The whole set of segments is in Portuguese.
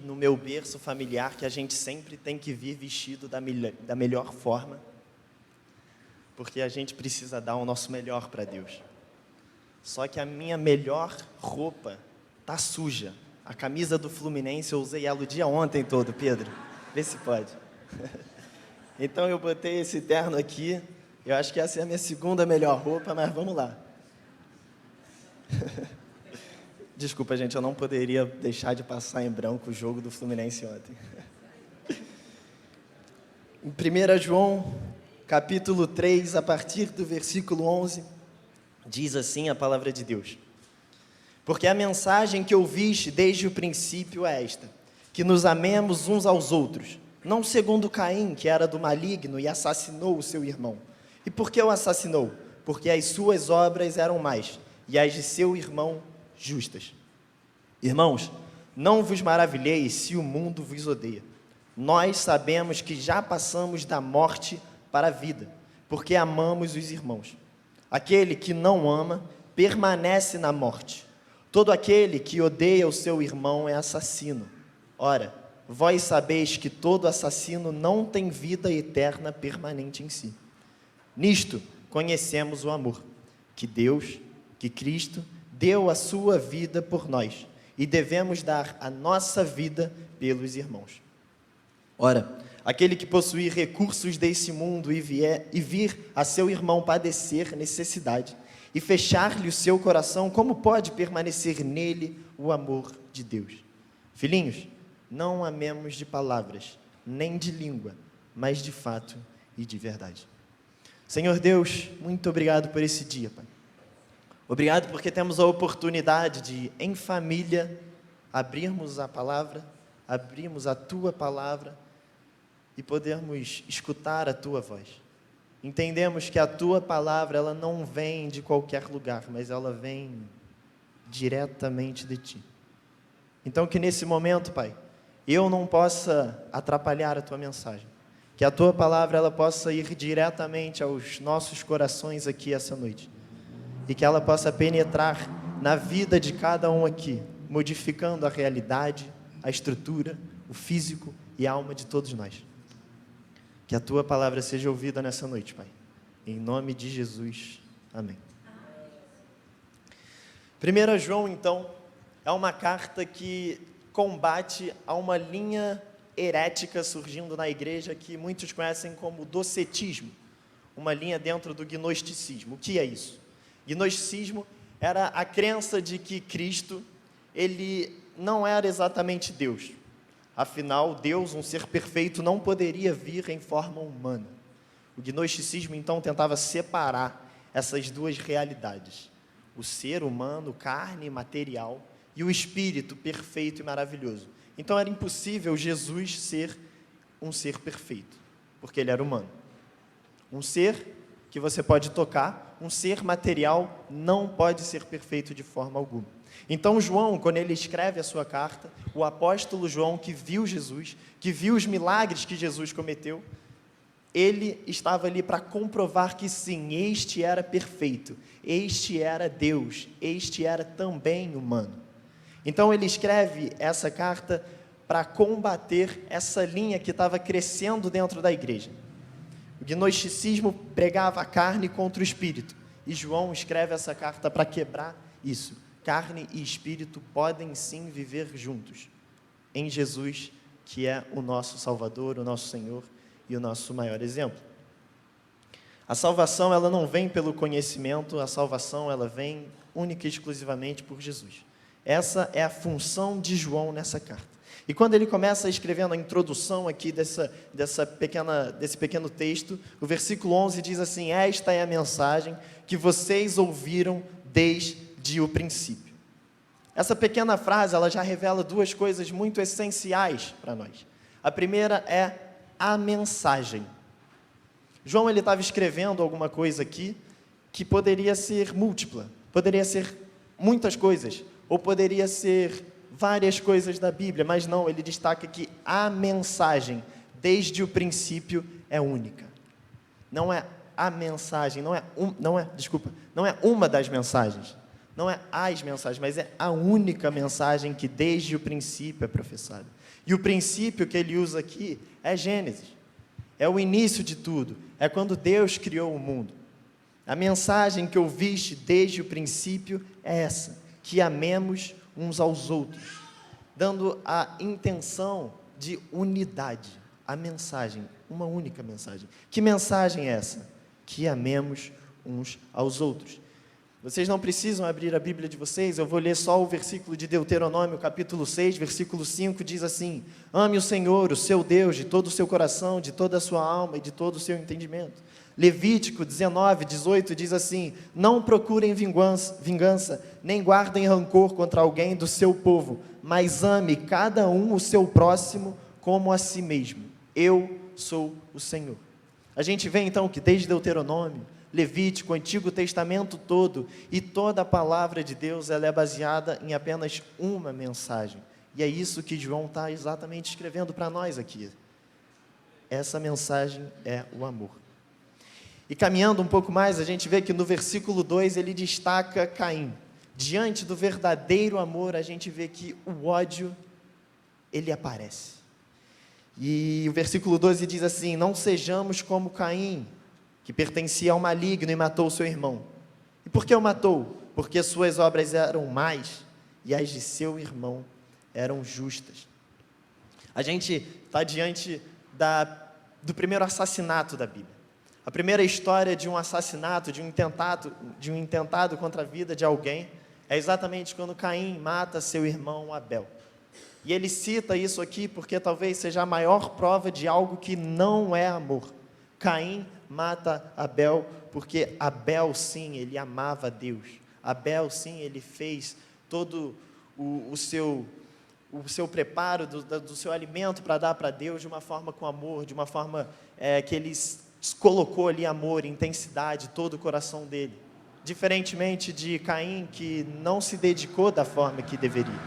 no meu berço familiar que a gente sempre tem que vir vestido da melhor forma, porque a gente precisa dar o nosso melhor para Deus. Só que a minha melhor roupa tá suja. A camisa do Fluminense eu usei ela o dia ontem todo, Pedro. Vê se pode. Então eu botei esse terno aqui. Eu acho que essa é a minha segunda melhor roupa, mas vamos lá. Desculpa, gente, eu não poderia deixar de passar em branco o jogo do Fluminense ontem. Em 1 João, capítulo 3, a partir do versículo 11, diz assim a palavra de Deus: porque a mensagem que ouviste desde o princípio é esta, que nos amemos uns aos outros, não segundo Caim, que era do maligno e assassinou o seu irmão. E por que o assassinou? Porque as suas obras eram más, e as de seu irmão justas. Irmãos, não vos maravilheis se o mundo vos odeia. Nós sabemos que já passamos da morte para a vida, porque amamos os irmãos. Aquele que não ama, permanece na morte. Todo aquele que odeia o seu irmão é assassino. Ora, vós sabeis que todo assassino não tem vida eterna permanente em si. Nisto conhecemos o amor, que Cristo deu a sua vida por nós, e devemos dar a nossa vida pelos irmãos. Ora, aquele que possuir recursos desse mundo e vir a seu irmão padecer necessidade, e fechar-lhe o seu coração, como pode permanecer nele o amor de Deus? Filhinhos, não amemos de palavras, nem de língua, mas de fato e de verdade. Senhor Deus, muito obrigado por esse dia, Pai. Obrigado porque temos a oportunidade de, em família, abrirmos a palavra, abrirmos a Tua palavra e podermos escutar a Tua voz. Entendemos que a Tua palavra, ela não vem de qualquer lugar, mas ela vem diretamente de Ti. Então que nesse momento, Pai, eu não possa atrapalhar a Tua mensagem, que a Tua palavra ela possa ir diretamente aos nossos corações aqui essa noite, e que ela possa penetrar na vida de cada um aqui, modificando a realidade, a estrutura, o físico e a alma de todos nós. Que a Tua palavra seja ouvida nessa noite, Pai. Em nome de Jesus. Amém. 1 João, então, é uma carta que combate a uma linha herética surgindo na igreja que muitos conhecem como docetismo, uma linha dentro do gnosticismo. O que é isso? Gnosticismo era a crença de que Cristo, ele não era exatamente Deus. Afinal, Deus, um ser perfeito, não poderia vir em forma humana. O gnosticismo, então, tentava separar essas duas realidades. O ser humano, carne, material, e o espírito perfeito e maravilhoso. Então, era impossível Jesus ser um ser perfeito, porque ele era humano. Um ser que você pode tocar, um ser material não pode ser perfeito de forma alguma. Então João, quando ele escreve a sua carta, o apóstolo João, que viu Jesus, que viu os milagres que Jesus cometeu, ele estava ali para comprovar que sim, este era perfeito, este era Deus, este era também humano. Então ele escreve essa carta para combater essa linha que estava crescendo dentro da igreja. O gnosticismo pregava a carne contra o espírito, e João escreve essa carta para quebrar isso. Carne e espírito podem sim viver juntos, em Jesus, que é o nosso Salvador, o nosso Senhor e o nosso maior exemplo. A salvação, ela não vem pelo conhecimento, a salvação, ela vem única e exclusivamente por Jesus. Essa é a função de João nessa carta. E quando ele começa escrevendo a introdução aqui desse pequeno texto, o versículo 11 diz assim: esta é a mensagem que vocês ouviram desde o princípio. Essa pequena frase, ela já revela duas coisas muito essenciais para nós. A primeira é a mensagem. João, ele estava escrevendo alguma coisa aqui que poderia ser múltipla, poderia ser muitas coisas, ou poderia ser várias coisas da Bíblia, mas não, ele destaca que a mensagem, desde o princípio, é única. Não é a mensagem, não é uma das mensagens. Não é as mensagens, mas é a única mensagem que desde o princípio é professada. E o princípio que ele usa aqui é Gênesis. É o início de tudo. É quando Deus criou o mundo. A mensagem que ouviste desde o princípio é essa: que amemos uns aos outros, dando a intenção de unidade. A mensagem, uma única mensagem. Que mensagem é essa? Que amemos uns aos outros. Vocês não precisam abrir a Bíblia de vocês, eu vou ler só o versículo de Deuteronômio, capítulo 6, versículo 5, diz assim: ame o Senhor, o seu Deus, de todo o seu coração, de toda a sua alma e de todo o seu entendimento. Levítico 19, 18 diz assim: não procurem vingança, nem guardem rancor contra alguém do seu povo, mas ame cada um o seu próximo como a si mesmo. Eu sou o Senhor. A gente vê então que desde Deuteronômio, Levítico, o Antigo Testamento todo, e toda a palavra de Deus, ela é baseada em apenas uma mensagem. E é isso que João está exatamente escrevendo para nós aqui. Essa mensagem é o amor. E caminhando um pouco mais, a gente vê que no versículo 2 ele destaca Caim. Diante do verdadeiro amor, a gente vê que o ódio, ele aparece. E o versículo 12 diz assim: não sejamos como Caim, que pertencia ao maligno e matou o seu irmão. E por que o matou? Porque suas obras eram más e as de seu irmão eram justas. A gente está diante do primeiro assassinato da Bíblia. A primeira história de um assassinato, de um intentado contra a vida de alguém, é exatamente quando Caim mata seu irmão Abel. E ele cita isso aqui porque talvez seja a maior prova de algo que não é amor. Caim mata Abel porque Abel, sim, ele amava Deus. Abel, sim, ele fez todo o seu preparo do seu alimento para dar para Deus de uma forma com amor, de uma forma que ele colocou ali amor, intensidade, todo o coração dele. Diferentemente de Caim, que não se dedicou da forma que deveria.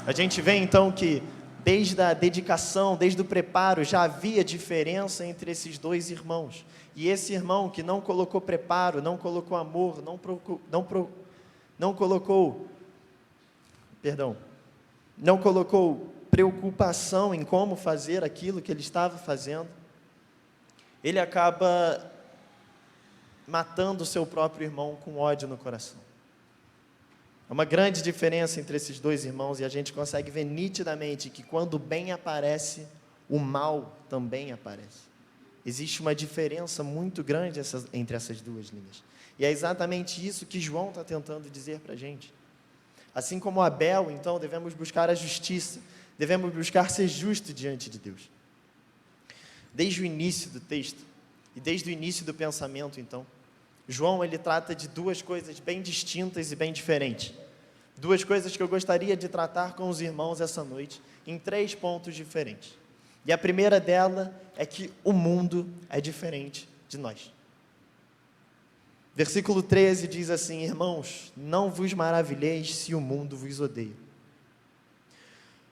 A gente vê então que desde a dedicação, desde o preparo, já havia diferença entre esses dois irmãos. E esse irmão que não colocou preparo, não colocou amor, não colocou preocupação em como fazer aquilo que ele estava fazendo, ele acaba matando o seu próprio irmão com ódio no coração. É uma grande diferença entre esses dois irmãos, e a gente consegue ver nitidamente que quando o bem aparece, o mal também aparece. Existe uma diferença muito grande entre essas duas linhas. E é exatamente isso que João está tentando dizer para a gente. Assim como Abel, então, devemos buscar a justiça, devemos buscar ser justo diante de Deus. Desde o início do texto, e desde o início do pensamento, então, João, ele trata de duas coisas bem distintas e bem diferentes. Duas coisas que eu gostaria de tratar com os irmãos essa noite, em 3 pontos diferentes. E a primeira dela é que o mundo é diferente de nós. Versículo 13 diz assim: irmãos, não vos maravilheis se o mundo vos odeia.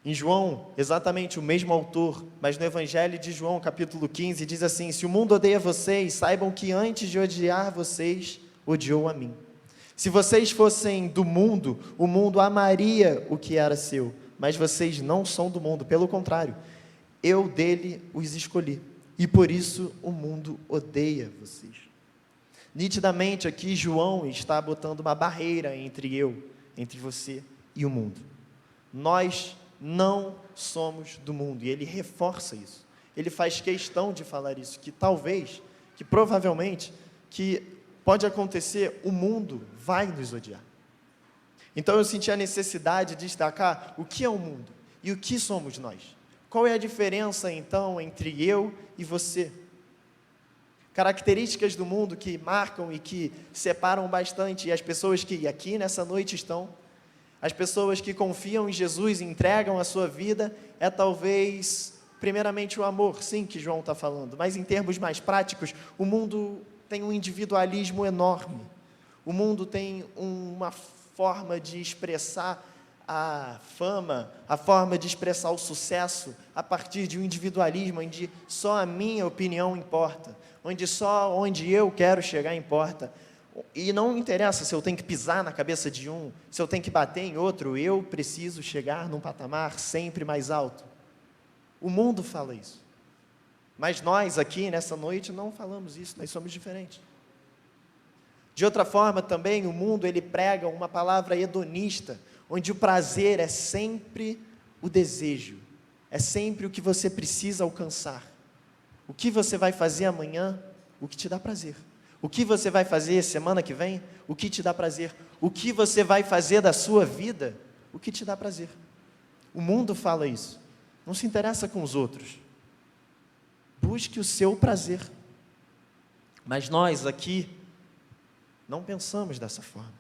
Em João, exatamente o mesmo autor, mas no Evangelho de João, capítulo 15, diz assim: se o mundo odeia vocês, saibam que antes de odiar vocês, odiou a mim. Se vocês fossem do mundo, o mundo amaria o que era seu, mas vocês não são do mundo, pelo contrário, eu dele os escolhi, e por isso o mundo odeia vocês. Nitidamente aqui João está botando uma barreira entre você e o mundo. Nós não somos do mundo, e ele reforça isso. Ele faz questão de falar isso, que talvez, que provavelmente, que pode acontecer, o mundo vai nos odiar. Então eu senti a necessidade de destacar o que é o mundo e o que somos nós. Qual é a diferença então entre eu e você? Características do mundo que marcam e que separam bastante, e as pessoas que aqui nessa noite estão, as pessoas que confiam em Jesus e entregam a sua vida, é talvez, primeiramente, o amor, sim, que João está falando, mas em termos mais práticos, o mundo tem um individualismo enorme. O mundo tem uma forma de expressar a fama, a forma de expressar o sucesso a partir de um individualismo onde só a minha opinião importa, onde só onde eu quero chegar importa, E não interessa se eu tenho que pisar na cabeça de um, se eu tenho que bater em outro, eu preciso chegar num patamar sempre mais alto. O mundo fala isso. Mas nós aqui, nessa noite, não falamos isso, nós somos diferentes. De outra forma, também, o mundo, ele prega uma palavra hedonista, onde o prazer é sempre o desejo, é sempre o que você precisa alcançar. O que você vai fazer amanhã, o que te dá prazer. O que você vai fazer semana que vem, o que te dá prazer. O que você vai fazer da sua vida, o que te dá prazer. O mundo fala isso. Não se interessa com os outros. Busque o seu prazer. Mas nós aqui não pensamos dessa forma.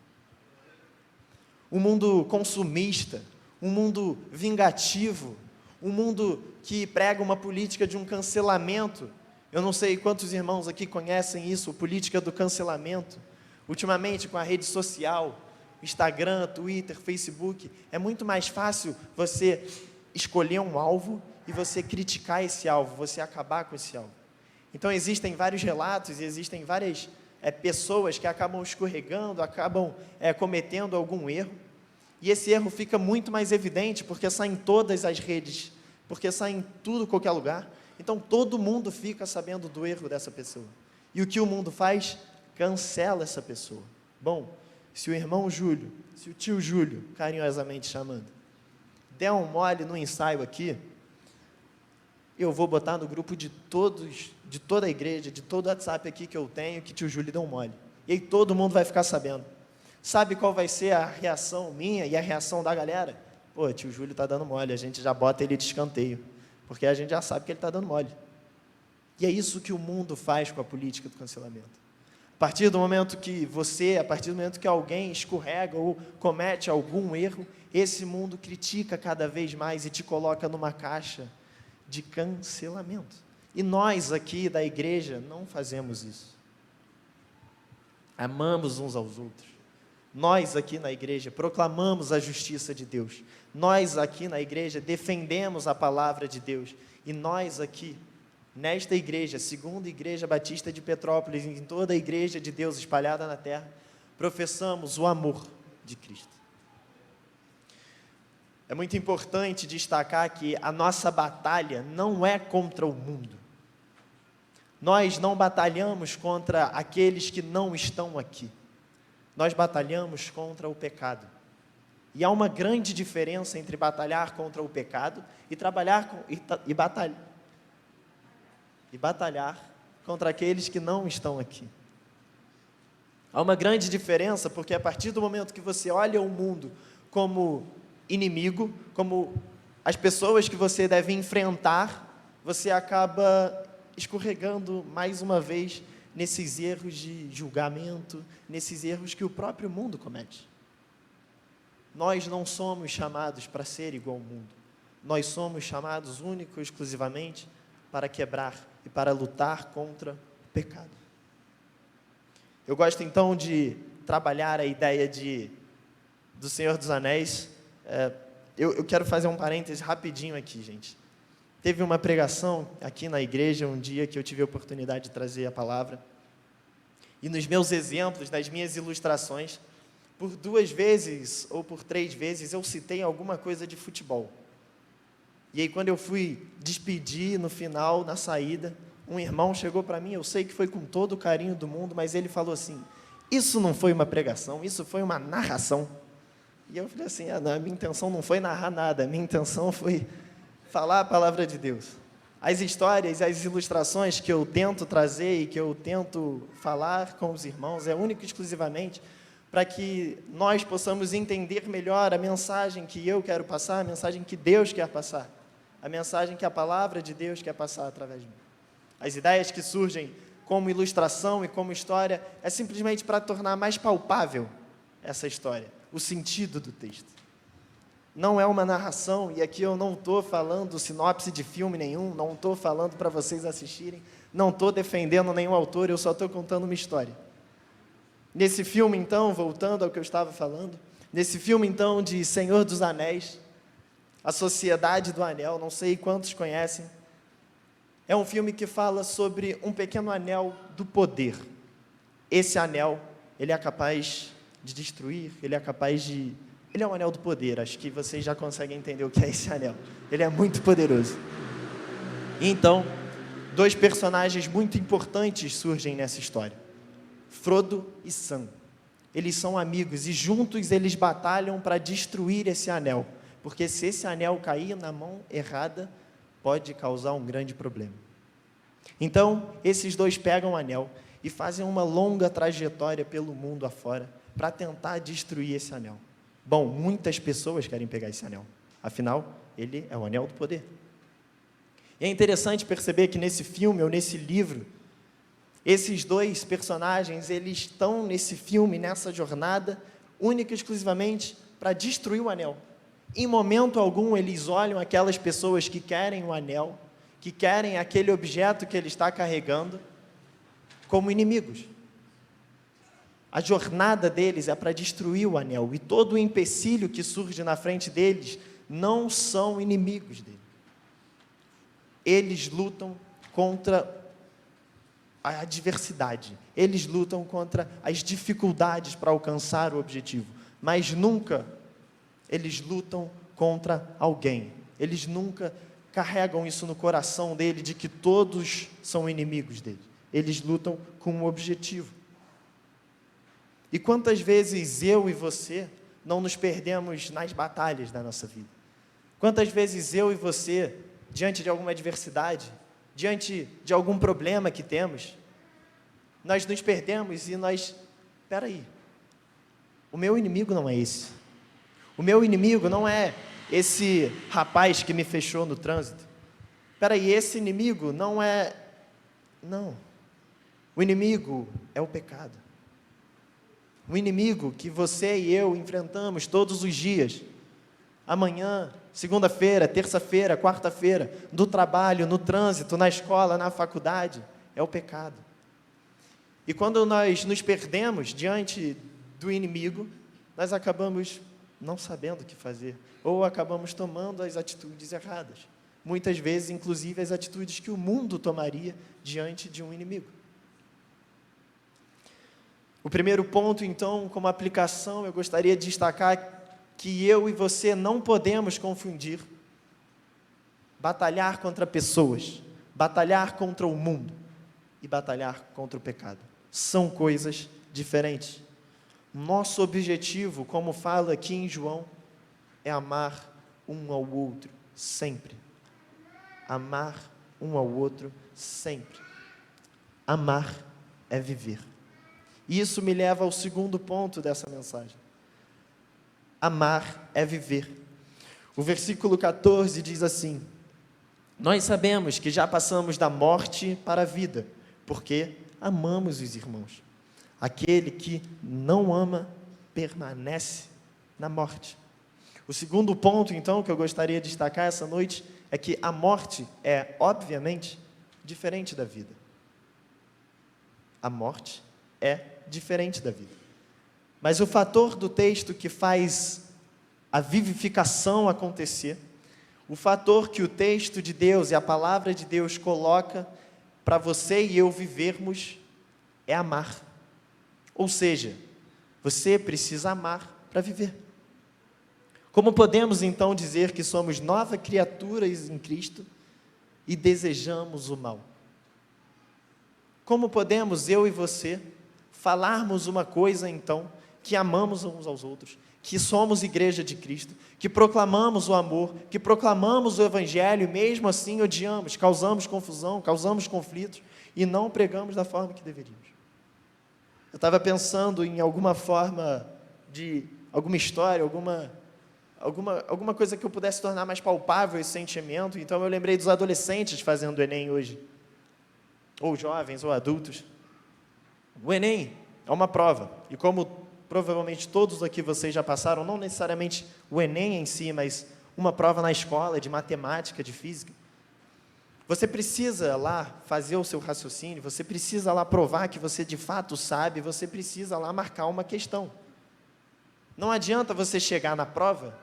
Um mundo consumista, um mundo vingativo, um mundo que prega uma política de um cancelamento. Eu não sei quantos irmãos aqui conhecem isso, a política do cancelamento. Ultimamente, com a rede social, Instagram, Twitter, Facebook, é muito mais fácil você escolher um alvo e você criticar esse alvo, você acabar com esse alvo. Então, existem vários relatos e existem várias pessoas que acabam escorregando, acabam cometendo algum erro, e esse erro fica muito mais evidente porque sai em todas as redes, porque sai em tudo, qualquer lugar. Então, todo mundo fica sabendo do erro dessa pessoa. E o que o mundo faz? Cancela essa pessoa. Bom, se o irmão Júlio, se o tio Júlio, carinhosamente chamando, der um mole no ensaio aqui, eu vou botar no grupo de todos, de toda a igreja, de todo o WhatsApp aqui que eu tenho, que tio Júlio deu um mole. E aí todo mundo vai ficar sabendo. Sabe qual vai ser a reação minha e a reação da galera? Pô, tio Júlio está dando mole, a gente já bota ele de escanteio, porque a gente já sabe que ele está dando mole. E é isso que o mundo faz com a política do cancelamento. A partir do momento que você, a partir do momento que alguém escorrega ou comete algum erro, esse mundo critica cada vez mais e te coloca numa caixa de cancelamento. E nós aqui da igreja não fazemos isso. Amamos uns aos outros. Nós aqui na igreja proclamamos a justiça de Deus. Nós aqui na igreja defendemos a palavra de Deus. E nós aqui, nesta igreja, segunda igreja batista de Petrópolis, em toda a igreja de Deus espalhada na terra, professamos o amor de Cristo. É muito importante destacar que a nossa batalha não é contra o mundo. Nós não batalhamos contra aqueles que não estão aqui. Nós batalhamos contra o pecado. E há uma grande diferença entre batalhar contra o pecado e batalhar contra aqueles que não estão aqui. Há uma grande diferença, porque a partir do momento que você olha o mundo como inimigo, como as pessoas que você deve enfrentar, você acaba escorregando mais uma vez nesses erros de julgamento, nesses erros que o próprio mundo comete. Nós não somos chamados para ser igual ao mundo. Nós somos chamados único e exclusivamente para quebrar e para lutar contra o pecado. Eu gosto então de trabalhar a ideia do Senhor dos Anéis. Eu quero fazer um parêntese rapidinho aqui, gente. Teve uma pregação aqui na igreja um dia que eu tive a oportunidade de trazer a palavra. E nos meus exemplos, nas minhas ilustrações, por 2 vezes ou por 3 vezes eu citei alguma coisa de futebol. E aí quando eu fui despedir no final, na saída, um irmão chegou para mim, eu sei que foi com todo o carinho do mundo, mas ele falou assim: isso não foi uma pregação, isso foi uma narração. E eu falei assim: a minha intenção não foi narrar nada, a minha intenção foi falar a palavra de Deus. As histórias, as ilustrações que eu tento trazer e que eu tento falar com os irmãos é único e exclusivamente para que nós possamos entender melhor a mensagem que eu quero passar, a mensagem que Deus quer passar, a mensagem que a palavra de Deus quer passar através de mim. As ideias que surgem como ilustração e como história é simplesmente para tornar mais palpável essa história, o sentido do texto. Não é uma narração, e aqui eu não estou falando sinopse de filme nenhum, não estou falando para vocês assistirem, não estou defendendo nenhum autor, eu só estou contando uma história. Nesse filme, então, voltando ao que eu estava falando, nesse filme, então, de Senhor dos Anéis, A Sociedade do Anel, não sei quantos conhecem, é um filme que fala sobre um pequeno anel do poder. Esse anel ele é capaz de destruir, ele é capaz de... Ele é o anel do poder, acho que vocês já conseguem entender o que é esse anel. Ele é muito poderoso. Então, dois personagens muito importantes surgem nessa história. Frodo e Sam. Eles são amigos e juntos eles batalham para destruir esse anel. Porque se esse anel cair na mão errada, pode causar um grande problema. Então, esses dois pegam o anel e fazem uma longa trajetória pelo mundo afora para tentar destruir esse anel. Bom, muitas pessoas querem pegar esse anel. Afinal, ele é o anel do poder. E é interessante perceber que nesse filme ou nesse livro, esses dois personagens, eles estão nesse filme, nessa jornada, única e exclusivamente para destruir o anel. Em momento algum, eles olham aquelas pessoas que querem o anel, que querem aquele objeto que ele está carregando, como inimigos. A jornada deles é para destruir o anel, e todo o empecilho que surge na frente deles não são inimigos dele. Eles lutam contra a adversidade, eles lutam contra as dificuldades para alcançar o objetivo, mas nunca eles lutam contra alguém. Eles nunca carregam isso no coração dele, de que todos são inimigos dele. Eles lutam com um objetivo. E quantas vezes eu e você não nos perdemos nas batalhas da nossa vida? Quantas vezes eu e você, diante de alguma adversidade, diante de algum problema que temos, nós nos perdemos e espera aí, o meu inimigo não é esse. O meu inimigo não é esse rapaz que me fechou no trânsito. Espera aí, esse inimigo não é... Não. O inimigo é o pecado. O inimigo que você e eu enfrentamos todos os dias. Amanhã, segunda-feira, terça-feira, quarta-feira, no trabalho, no trânsito, na escola, na faculdade, é o pecado. E quando nós nos perdemos diante do inimigo, nós acabamos não sabendo o que fazer, ou acabamos tomando as atitudes erradas. Muitas vezes, inclusive, as atitudes que o mundo tomaria diante de um inimigo. O primeiro ponto, então, como aplicação, eu gostaria de destacar que eu e você não podemos confundir batalhar contra pessoas, batalhar contra o mundo e batalhar contra o pecado. São coisas diferentes. Nosso objetivo, como fala aqui em João, é amar um ao outro sempre. Amar um ao outro sempre. Amar é viver. E isso me leva ao segundo ponto dessa mensagem. Amar é viver. O versículo 14 diz assim: nós sabemos que já passamos da morte para a vida, porque amamos os irmãos. Aquele que não ama permanece na morte. O segundo ponto, então, que eu gostaria de destacar essa noite é que a morte é, obviamente, diferente da vida. A morte é diferente da vida. Mas o fator do texto que faz a vivificação acontecer, o fator que o texto de Deus e a palavra de Deus coloca para você e eu vivermos é amar. Ou seja, você precisa amar para viver. Como podemos então dizer que somos novas criaturas em Cristo e desejamos o mal? Como podemos, eu e você, falarmos uma coisa então, que amamos uns aos outros, que somos igreja de Cristo, que proclamamos o amor, que proclamamos o Evangelho e mesmo assim odiamos, causamos confusão, causamos conflitos e não pregamos da forma que deveríamos? Eu estava pensando em alguma forma de, alguma história, alguma coisa que eu pudesse tornar mais palpável esse sentimento. Então eu lembrei dos adolescentes fazendo o Enem hoje, ou jovens, ou adultos. O Enem é uma prova, e como provavelmente todos aqui vocês já passaram, não necessariamente o Enem em si, mas uma prova na escola de matemática, de física, você precisa lá fazer o seu raciocínio, você precisa lá provar que você de fato sabe, você precisa lá marcar uma questão. Não adianta você chegar na prova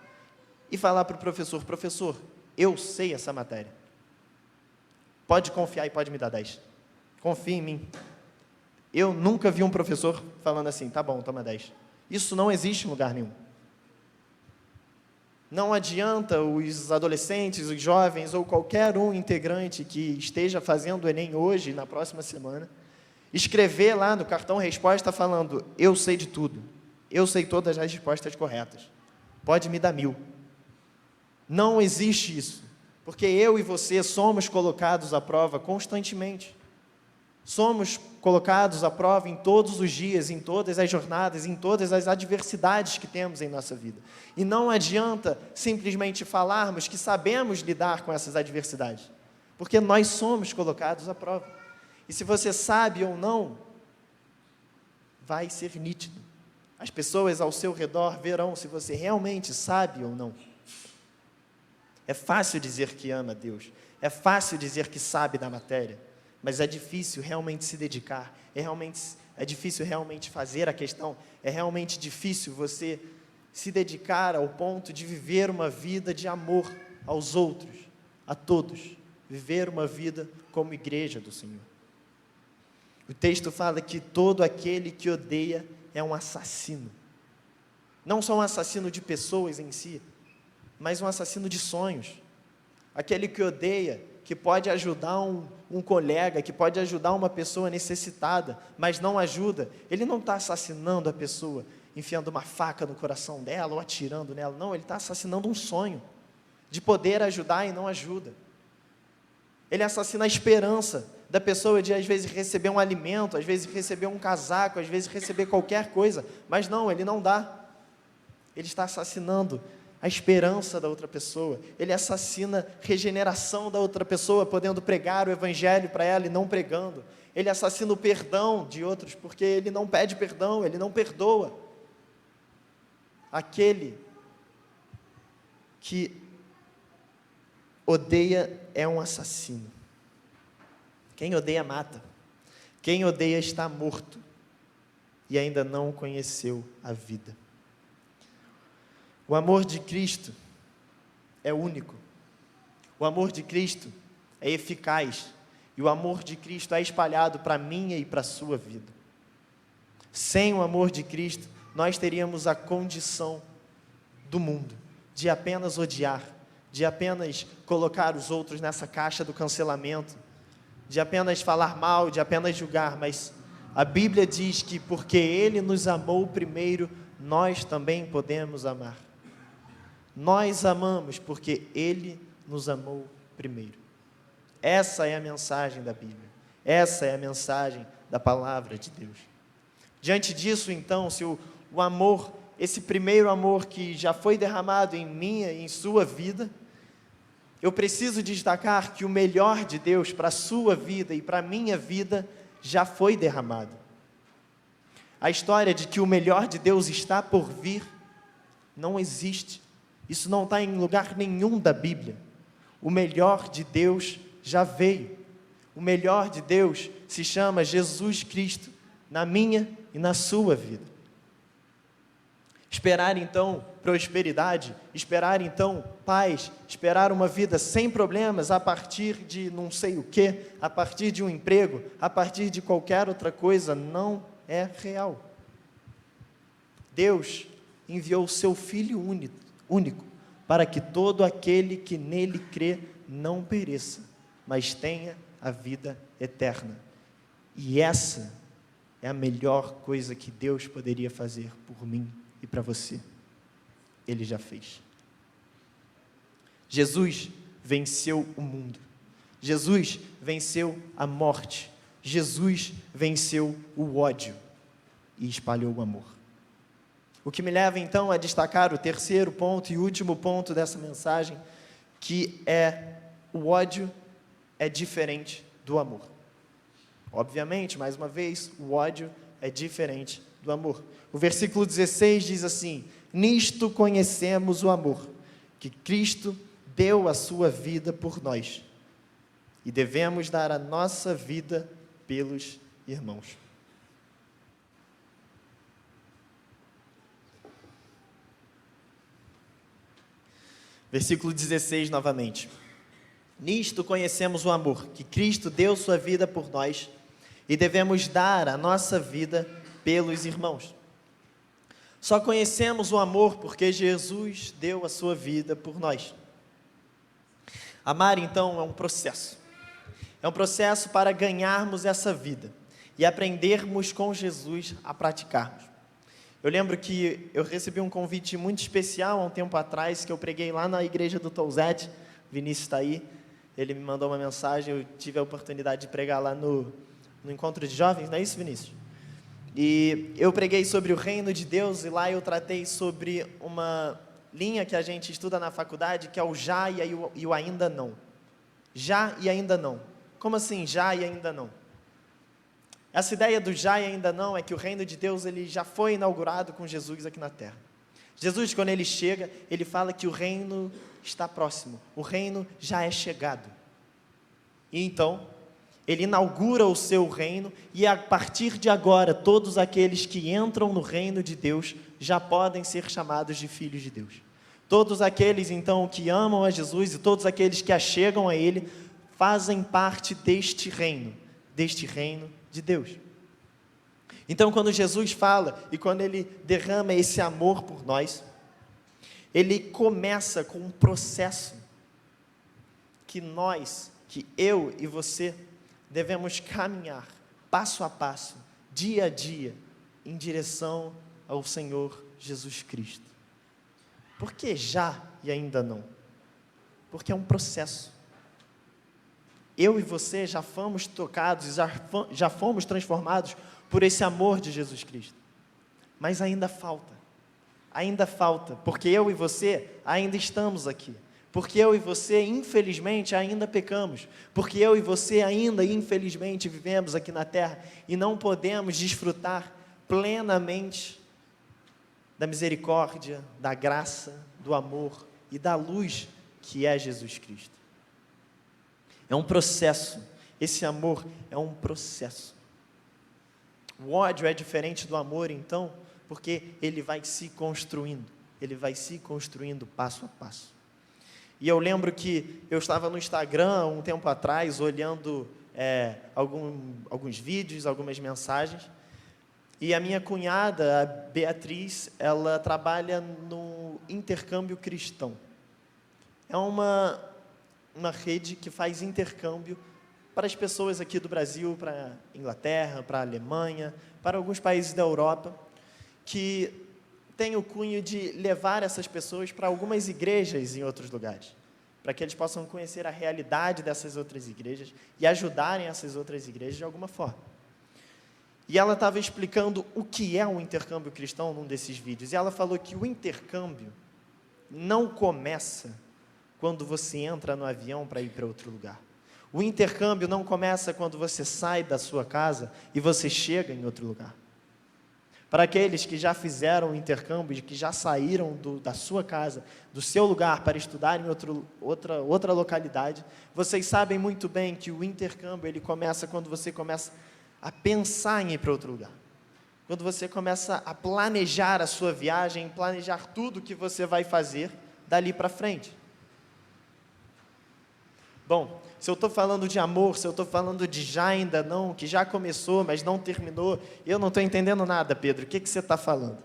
e falar para o professor: professor, eu sei essa matéria, pode confiar e pode me dar 10, confia em mim. Eu nunca vi um professor falando assim, tá bom, toma 10. Isso não existe em lugar nenhum. Não adianta os adolescentes, os jovens ou qualquer um integrante que esteja fazendo o Enem hoje, na próxima semana, escrever lá no cartão resposta falando, eu sei de tudo, eu sei todas as respostas corretas, pode me dar 1000. Não existe isso, porque eu e você somos colocados à prova constantemente. Somos colocados à prova em todos os dias, em todas as jornadas, em todas as adversidades que temos em nossa vida. E não adianta simplesmente falarmos que sabemos lidar com essas adversidades, porque nós somos colocados à prova. E se você sabe ou não, vai ser nítido. As pessoas ao seu redor verão se você realmente sabe ou não. É fácil dizer que ama Deus, é fácil dizer que sabe da matéria, mas é difícil realmente se dedicar, é difícil realmente fazer a questão, é realmente difícil você se dedicar ao ponto de viver uma vida de amor aos outros, a todos, viver uma vida como igreja do Senhor. O texto fala que todo aquele que odeia é um assassino, não só um assassino de pessoas em si, mas um assassino de sonhos. Aquele que odeia, que pode ajudar um colega, que pode ajudar uma pessoa necessitada, mas não ajuda, ele não está assassinando a pessoa, enfiando uma faca no coração dela ou atirando nela, não, ele está assassinando um sonho, de poder ajudar e não ajuda. Ele assassina a esperança da pessoa de às vezes receber um alimento, às vezes receber um casaco, às vezes receber qualquer coisa, mas não, ele não dá. Ele está assassinando a esperança da outra pessoa, ele assassina a regeneração da outra pessoa, podendo pregar o evangelho para ela e não pregando, ele assassina o perdão de outros, porque ele não pede perdão, ele não perdoa. Aquele que odeia é um assassino. Quem odeia mata, quem odeia está morto, e ainda não conheceu a vida. O amor de Cristo é único, o amor de Cristo é eficaz, e o amor de Cristo é espalhado para a minha e para a sua vida. Sem o amor de Cristo, nós teríamos a condição do mundo, de apenas odiar, de apenas colocar os outros nessa caixa do cancelamento, de apenas falar mal, de apenas julgar, mas a Bíblia diz que porque Ele nos amou primeiro, nós também podemos amar. Nós amamos porque Ele nos amou primeiro. Essa é a mensagem da Bíblia. Essa é a mensagem da palavra de Deus. Diante disso, então, se o amor, esse primeiro amor que já foi derramado em minha e em sua vida, eu preciso destacar que o melhor de Deus para a sua vida e para a minha vida já foi derramado. A história de que o melhor de Deus está por vir não existe. Isso não está em lugar nenhum da Bíblia. O melhor de Deus já veio. O melhor de Deus se chama Jesus Cristo, na minha e na sua vida. Esperar então prosperidade, esperar então paz, esperar uma vida sem problemas a partir de não sei o que, a partir de um emprego, a partir de qualquer outra coisa, não é real. Deus enviou o seu Filho único, para que todo aquele que nele crê não pereça, mas tenha a vida eterna. E essa é a melhor coisa que Deus poderia fazer por mim e para você. Ele já fez. Jesus venceu o mundo. Jesus venceu a morte. Jesus venceu o ódio e espalhou o amor. O que me leva então a destacar o terceiro ponto e último ponto dessa mensagem, que é: o ódio é diferente do amor. Obviamente, mais uma vez, o ódio é diferente do amor. O versículo 16 diz assim: nisto conhecemos o amor, que Cristo deu a sua vida por nós, e devemos dar a nossa vida pelos irmãos. Versículo 16 novamente. Nisto conhecemos o amor, que Cristo deu sua vida por nós, e devemos dar a nossa vida pelos irmãos. Só conhecemos o amor porque Jesus deu a sua vida por nós. Amar, então, é um processo. É um processo para ganharmos essa vida e aprendermos com Jesus a praticarmos. Eu lembro que eu recebi um convite muito especial há um tempo atrás, que eu preguei lá na igreja do Touzete. O Vinícius está aí, ele me mandou uma mensagem, eu tive a oportunidade de pregar lá no encontro de jovens, não é isso, Vinícius? E eu preguei sobre o reino de Deus, e lá eu tratei sobre uma linha que a gente estuda na faculdade, que é o já e o ainda não. Já e ainda não. Como assim já e ainda não? Essa ideia do já e ainda não é que o reino de Deus ele já foi inaugurado com Jesus aqui na terra. Jesus, quando ele chega, ele fala que o reino está próximo, o reino já é chegado. E então, ele inaugura o seu reino e a partir de agora, todos aqueles que entram no reino de Deus já podem ser chamados de filhos de Deus. Todos aqueles então que amam a Jesus e todos aqueles que achegam a Ele, fazem parte deste reino de Deus. Então, quando Jesus fala e quando Ele derrama esse amor por nós, Ele começa com um processo que eu e você, devemos caminhar passo a passo, dia a dia, em direção ao Senhor Jesus Cristo. Por que já e ainda não? Porque é um processo. Eu e você já fomos tocados, já fomos transformados por esse amor de Jesus Cristo. Mas ainda falta, porque eu e você ainda estamos aqui. Porque eu e você, infelizmente, ainda pecamos. Porque eu e você ainda, infelizmente, vivemos aqui na terra e não podemos desfrutar plenamente da misericórdia, da graça, do amor e da luz que é Jesus Cristo. É um processo. Esse amor é um processo. O ódio é diferente do amor, então, porque ele vai se construindo. Ele vai se construindo passo a passo. E eu lembro que eu estava no Instagram um tempo atrás, olhando alguns vídeos, algumas mensagens, e a minha cunhada, a Beatriz, ela trabalha no intercâmbio cristão. É uma rede que faz intercâmbio para as pessoas aqui do Brasil, para a Inglaterra, para a Alemanha, para alguns países da Europa, que tem o cunho de levar essas pessoas para algumas igrejas em outros lugares, para que eles possam conhecer a realidade dessas outras igrejas e ajudarem essas outras igrejas de alguma forma. E ela estava explicando o que é um intercâmbio cristão num desses vídeos, e ela falou que o intercâmbio não começa quando você entra no avião para ir para outro lugar. O intercâmbio não começa quando você sai da sua casa e você chega em outro lugar. Para aqueles que já fizeram o intercâmbio, que já saíram da sua casa, do seu lugar para estudar em outra localidade, vocês sabem muito bem que o intercâmbio ele começa quando você começa a pensar em ir para outro lugar. Quando você começa a planejar a sua viagem, planejar tudo que você vai fazer dali para frente. Bom, se eu estou falando de amor, se eu estou falando de já ainda não, que já começou, mas não terminou, eu não estou entendendo nada, Pedro. O que você está falando?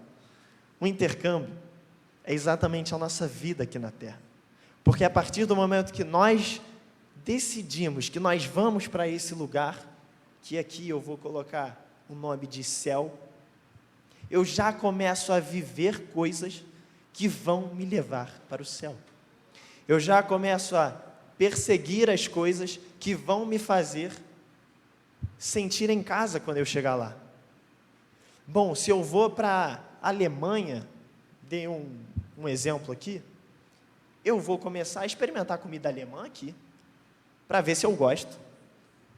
O intercâmbio é exatamente a nossa vida aqui na Terra. Porque a partir do momento que nós decidimos que nós vamos para esse lugar, que aqui eu vou colocar o nome de céu, eu já começo a viver coisas que vão me levar para o céu. Eu já começo a perseguir as coisas que vão me fazer sentir em casa quando eu chegar lá. Bom, se eu vou para a Alemanha, dei um exemplo aqui, eu vou começar a experimentar comida alemã aqui, para ver se eu gosto.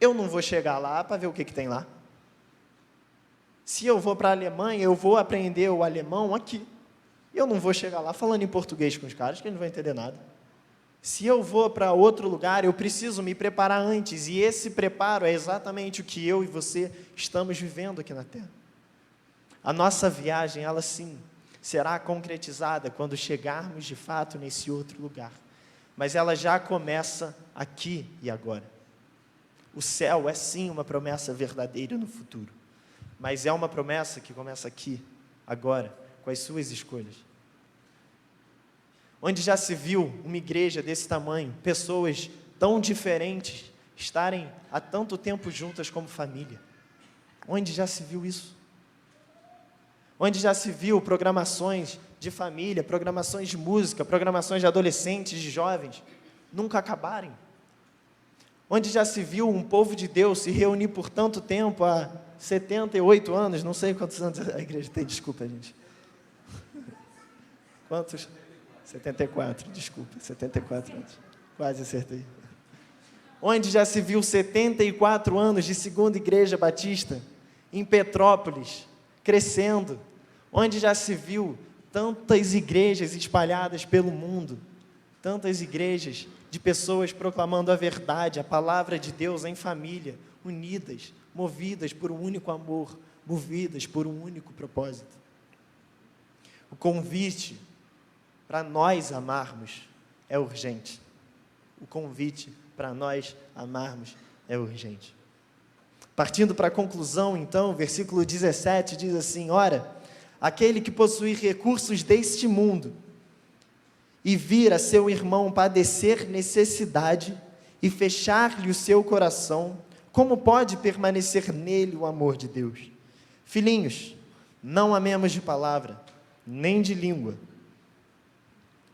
Eu não vou chegar lá para ver o que tem lá. Se eu vou para a Alemanha, eu vou aprender o alemão aqui. Eu não vou chegar lá falando em português com os caras, que eles não vão entender nada. Se eu vou para outro lugar, eu preciso me preparar antes, e esse preparo é exatamente o que eu e você estamos vivendo aqui na Terra. A nossa viagem, ela sim, será concretizada quando chegarmos de fato nesse outro lugar, mas ela já começa aqui e agora. O céu é sim uma promessa verdadeira no futuro, mas é uma promessa que começa aqui, agora, com as suas escolhas. Onde já se viu uma igreja desse tamanho, pessoas tão diferentes, estarem há tanto tempo juntas como família? Onde já se viu isso? Onde já se viu programações de família, programações de música, programações de adolescentes, de jovens, nunca acabarem? Onde já se viu um povo de Deus se reunir por tanto tempo, há 78 anos, não sei quantos anos a igreja tem, desculpa, gente. Quantos? 74, desculpa, 74 anos. Quase acertei. Onde já se viu 74 anos de segunda igreja batista, em Petrópolis, crescendo. Onde já se viu tantas igrejas espalhadas pelo mundo, tantas igrejas de pessoas proclamando a verdade, a palavra de Deus em família, unidas, movidas por um único amor, movidas por um único propósito. O convite para nós amarmos é urgente. O convite para nós amarmos é urgente. Partindo para a conclusão, então, versículo 17 diz assim: ora, aquele que possuir recursos deste mundo e vir a seu irmão padecer necessidade e fechar-lhe o seu coração, como pode permanecer nele o amor de Deus? Filhinhos, não amemos de palavra, nem de língua,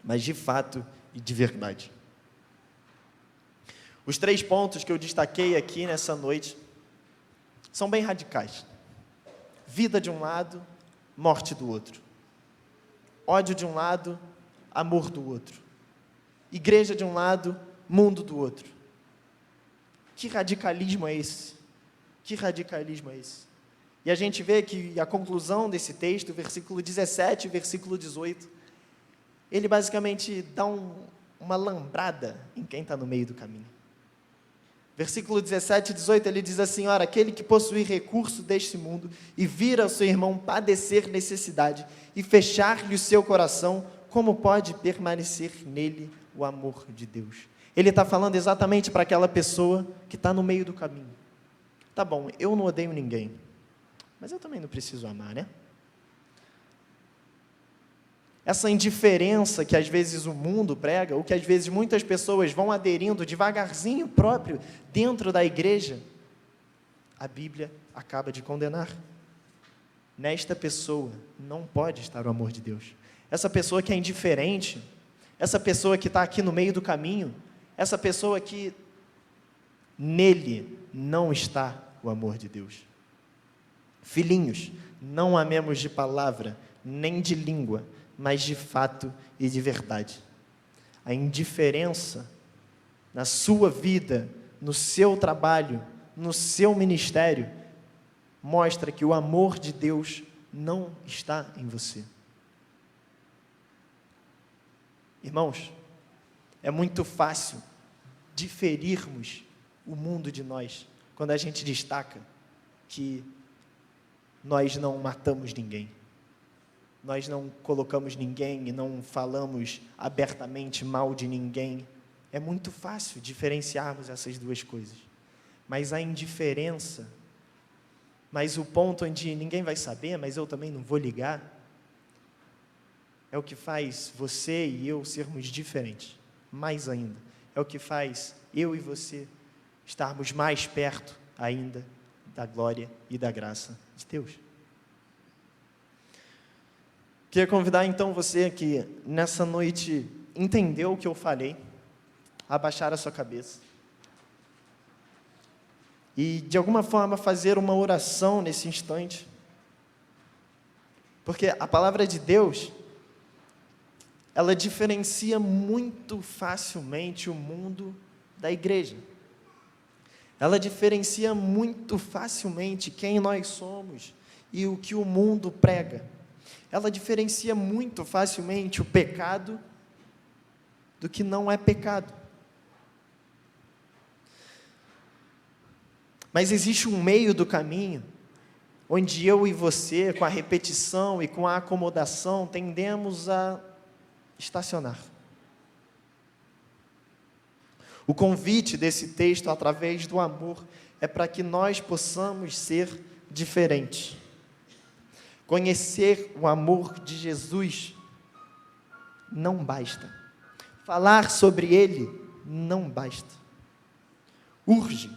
mas de fato e de verdade. Os 3 pontos que eu destaquei aqui nessa noite são bem radicais. Vida de um lado, morte do outro. Ódio de um lado, amor do outro. Igreja de um lado, mundo do outro. Que radicalismo é esse? Que radicalismo é esse? E a gente vê que a conclusão desse texto, versículo 17 e versículo 18, ele basicamente dá uma lambrada em quem está no meio do caminho. Versículo 17 e 18, ele diz assim: ora, aquele que possuir recurso deste mundo e vir ao seu irmão padecer necessidade e fechar-lhe o seu coração, como pode permanecer nele o amor de Deus? Ele está falando exatamente para aquela pessoa que está no meio do caminho. Tá bom, eu não odeio ninguém, mas eu também não preciso amar, né? Essa indiferença que às vezes o mundo prega, ou que às vezes muitas pessoas vão aderindo devagarzinho próprio dentro da igreja, a Bíblia acaba de condenar. Nesta pessoa não pode estar o amor de Deus. Essa pessoa que é indiferente, essa pessoa que está aqui no meio do caminho, essa pessoa que nele não está o amor de Deus. Filhinhos, não amemos de palavra, nem de língua, mas de fato e de verdade. A indiferença na sua vida, no seu trabalho, no seu ministério, mostra que o amor de Deus não está em você. Irmãos, é muito fácil diferirmos o mundo de nós, quando a gente destaca que nós não matamos ninguém. Nós não colocamos ninguém e não falamos abertamente mal de ninguém. É muito fácil diferenciarmos essas duas coisas. Mas a indiferença, mas o ponto onde ninguém vai saber, mas eu também não vou ligar, é o que faz você e eu sermos diferentes. Mais ainda, é o que faz eu e você estarmos mais perto ainda da glória e da graça de Deus. Queria convidar então você que nessa noite entendeu o que eu falei, a abaixar a sua cabeça e de alguma forma fazer uma oração nesse instante, porque a palavra de Deus, ela diferencia muito facilmente o mundo da igreja. Ela diferencia muito facilmente quem nós somos e o que o mundo prega. Ela diferencia muito facilmente o pecado do que não é pecado. Mas existe um meio do caminho, onde eu e você, com a repetição e com a acomodação, tendemos a estacionar. O convite desse texto, através do amor, é para que nós possamos ser diferentes. Conhecer o amor de Jesus não basta. Falar sobre ele não basta. Urge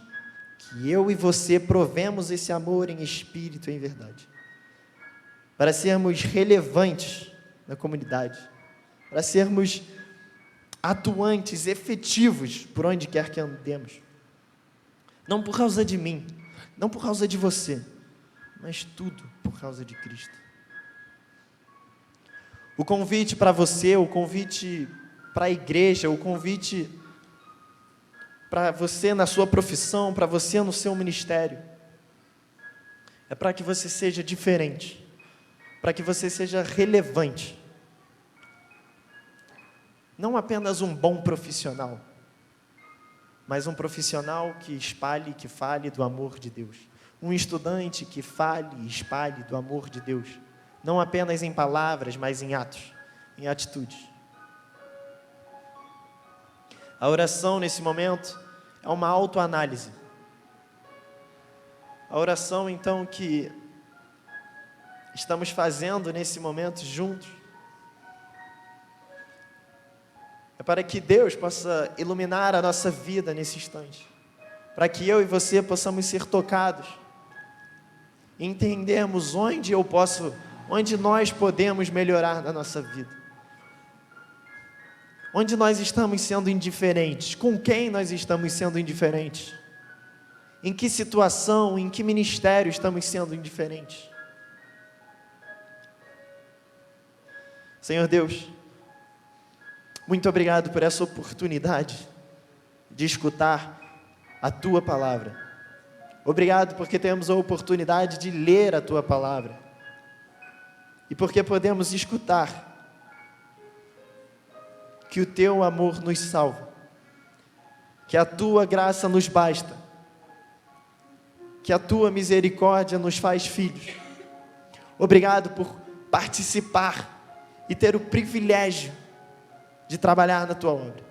que eu e você provemos esse amor em espírito e em verdade, para sermos relevantes na comunidade, para sermos atuantes, efetivos, por onde quer que andemos. Não por causa de mim, não por causa de você, mas tudo por causa de Cristo. O convite para você, o convite para a igreja, o convite para você na sua profissão, para você no seu ministério, é para que você seja diferente, para que você seja relevante. Não apenas um bom profissional, mas um profissional que espalhe, que fale do amor de Deus. Um estudante que fale e espalhe do amor de Deus. Não apenas em palavras, mas em atos, em atitudes. A oração nesse momento é uma autoanálise. A oração, então, que estamos fazendo nesse momento juntos, é para que Deus possa iluminar a nossa vida nesse instante. Para que eu e você possamos ser tocados. E entendermos onde nós podemos melhorar na nossa vida. Onde nós estamos sendo indiferentes. Com quem nós estamos sendo indiferentes. Em que situação, em que ministério estamos sendo indiferentes. Senhor Deus, muito obrigado por essa oportunidade de escutar a Tua Palavra. Obrigado porque temos a oportunidade de ler a Tua Palavra. E porque podemos escutar que o Teu amor nos salva, que a Tua graça nos basta, que a Tua misericórdia nos faz filhos. Obrigado por participar e ter o privilégio de trabalhar na Tua obra,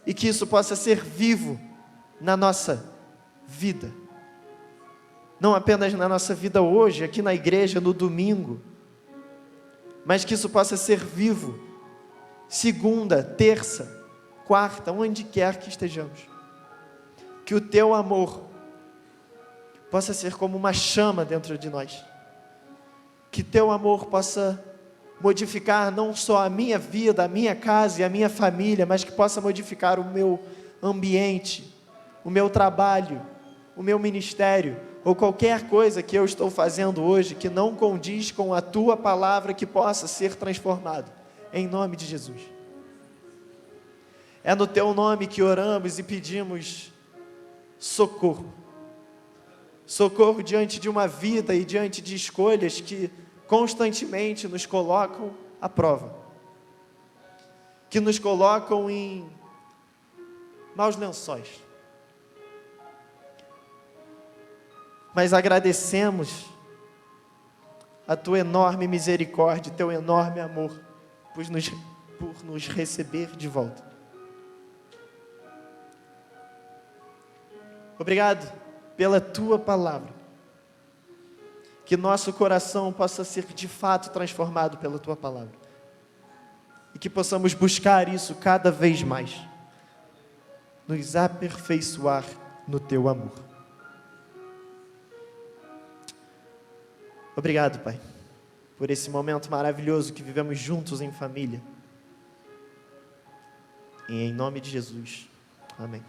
e que isso possa ser vivo na nossa vida, não apenas na nossa vida hoje, aqui na igreja, no domingo, mas que isso possa ser vivo, segunda, terça, quarta, onde quer que estejamos, que o Teu amor possa ser como uma chama dentro de nós, que Teu amor possa modificar não só a minha vida, a minha casa e a minha família, mas que possa modificar o meu ambiente, o meu trabalho, o meu ministério, ou qualquer coisa que eu estou fazendo hoje que não condiz com a Tua palavra, que possa ser transformado, em nome de Jesus. É no Teu nome que oramos e pedimos socorro. Socorro diante de uma vida e diante de escolhas que constantemente nos colocam à prova, que nos colocam em maus lençóis. Mas agradecemos a Tua enorme misericórdia, Teu enorme amor, por nos receber de volta. Obrigado pela Tua palavra. Que nosso coração possa ser de fato transformado pela Tua palavra. E que possamos buscar isso cada vez mais. Nos aperfeiçoar no Teu amor. Obrigado, Pai, por esse momento maravilhoso que vivemos juntos em família. E em nome de Jesus. Amém.